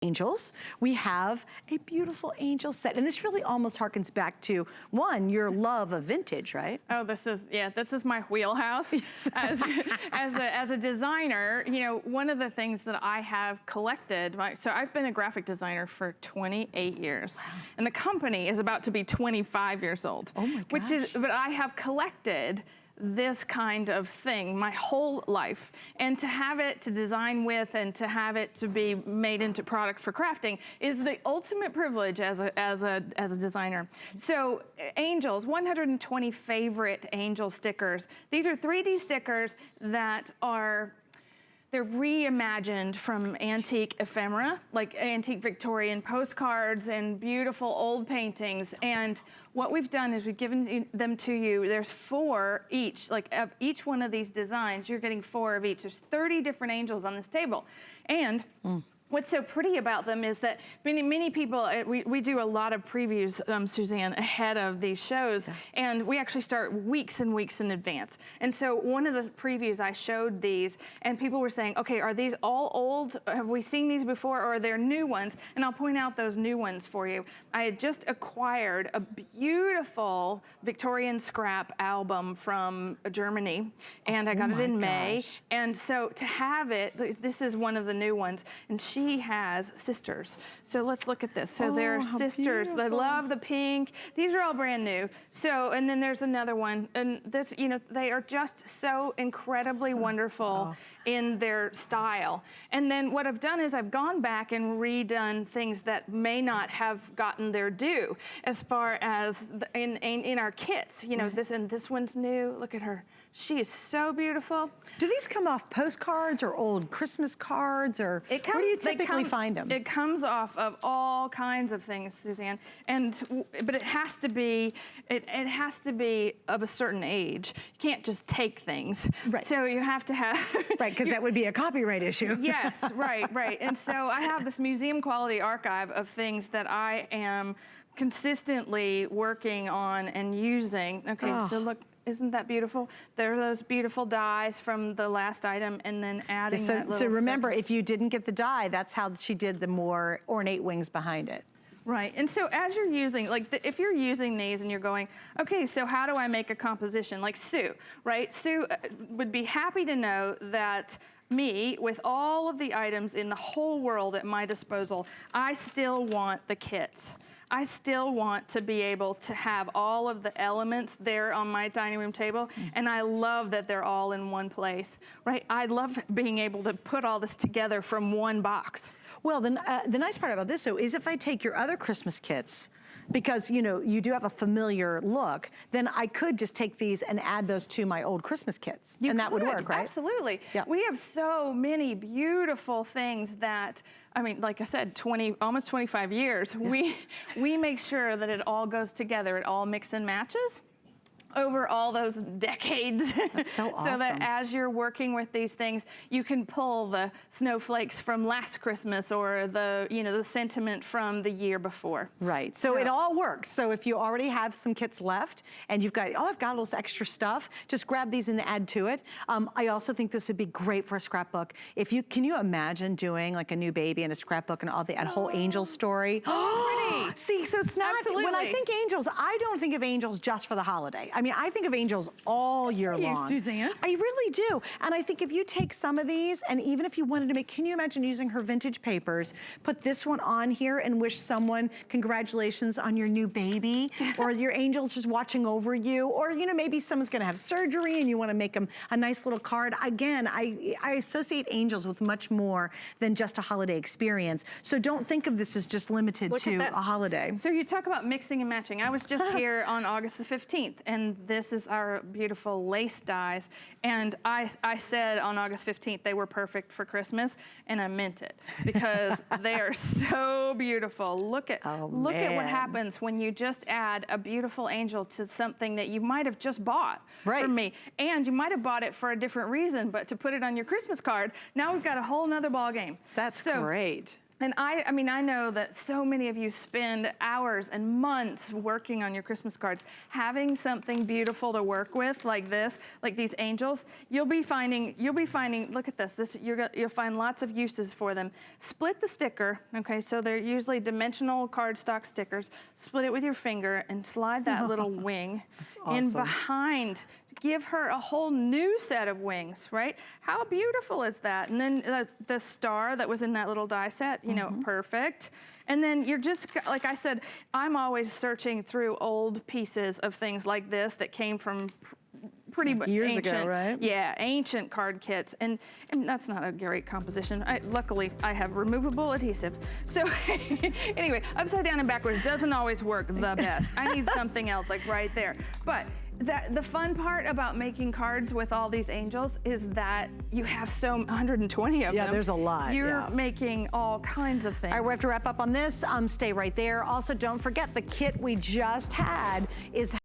angels. We have a beautiful angel set, and this really almost harkens back to, one, your love of vintage, right? Oh, this is my wheelhouse. As a designer, you know, one of the things that I have collected, so I've been a graphic designer for 28 years, wow. And the company is about to be 25 years old. Oh my gosh. But I have collected this kind of thing my whole life, and to have it to design with and to have it to be made into product for crafting is the ultimate privilege as a designer. So angels, 120 favorite angel stickers. These are 3D stickers that they're reimagined from antique ephemera, like antique Victorian postcards and beautiful old paintings. And what we've done is we've given them to you. There's 4 each, like of each one of these designs, you're getting 4 of each. There's 30 different angels on this table. And what's so pretty about them is that many people, we do a lot of previews, Suzanne, ahead of these shows, yeah. And we actually start weeks and weeks in advance. And so one of the previews, I showed these, and people were saying, okay, are these all old? Have we seen these before, or are there new ones? And I'll point out those new ones for you. I had just acquired a beautiful Victorian scrap album from Germany, and I got it in May. And so to have it, this is one of the new ones, and she has sisters. So let's look at this. So they're sisters. Beautiful. They love the pink. These are all brand new. So, and then there's another one. And this, you know, they are just so incredibly wonderful in their style. And then what I've done is I've gone back and redone things that may not have gotten their due as far as in our kits. You know, this one's new. Look at her. She is so beautiful. Do these come off postcards or old Christmas cards, or where do you typically find them? It comes off of all kinds of things, Suzanne. But it has to be, it has to be of a certain age. You can't just take things. Right. So you have to have. Right, because that would be a copyright issue. Yes, right. And so I have this museum quality archive of things that I am consistently working on and using. Okay, so look. Isn't that beautiful? There are those beautiful dies from the last item, and then adding that little. So remember, if you didn't get the die, that's how she did the more ornate wings behind it. Right, and so as you're using, like if you're using these and you're going, okay, so how do I make a composition? Like Sue, right? Sue would be happy to know that me, with all of the items in the whole world at my disposal, I still want the kits. I still want to be able to have all of the elements there on my dining room table, and I love that they're all in one place, right? I love being able to put all this together from one box. Well, the nice part about this, though, is if I take your other Christmas kits, because, you know, you do have a familiar look, then I could just take these and add those to my old Christmas kits. That would work, right? Absolutely. Yeah. We have so many beautiful things that, I mean, like I said, almost 25 years, yeah. we make sure that it all goes together, it all mix and matches over all those decades. That's so awesome. So that as you're working with these things, you can pull the snowflakes from last Christmas, or the, you know, the sentiment from the year before. Right, so it all works. So if you already have some kits left and you've got, I've got all this extra stuff, just grab these and add to it. I also think this would be great for a scrapbook. Can you imagine doing like a new baby and a scrapbook and all that whole angel story? Pretty. See, so it's not, Absolutely. When I think angels, I don't think of angels just for the holiday. I mean, I think of angels all year long. Suzanne. I really do. And I think if you take some of these, and even if you wanted to make, can you imagine using her vintage papers, put this one on here and wish someone congratulations on your new baby, or your angel's just watching over you, or, you know, maybe someone's gonna have surgery and you wanna make them a nice little card. Again, I associate angels with much more than just a holiday experience. So don't think of this as just limited to a holiday. So you talk about mixing and matching. I was just here on August the 15th, and this is our beautiful lace dies. And I said on August 15th they were perfect for Christmas, and I meant it, because they are so beautiful. Look at what happens when you just add a beautiful angel to something that you might have just bought from me. And you might have bought it for a different reason, but to put it on your Christmas card, now we've got a whole nother ball game. That's great. And I mean, I know that so many of you spend hours and months working on your Christmas cards. Having something beautiful to work with like this, like these angels, you'll be finding, look at this, you'll find lots of uses for them. Split the sticker, okay, so they're usually dimensional cardstock stickers. Split it with your finger and slide that little wing in behind. Give her a whole new set of wings, right? How beautiful is that? And then the star that was in that little die set, you know, perfect. And then you're just, like I said, I'm always searching through old pieces of things like this that came from pretty years ancient, ago, right? Yeah, ancient card kits, and that's not a great composition. Luckily, I have removable adhesive. So anyway, upside down and backwards doesn't always work the best. I need something else, like right there. But the fun part about making cards with all these angels is that you have 120 of them. Yeah, there's a lot. You're making all kinds of things. All right, we have to wrap up on this. Stay right there. Also, don't forget the kit we just had is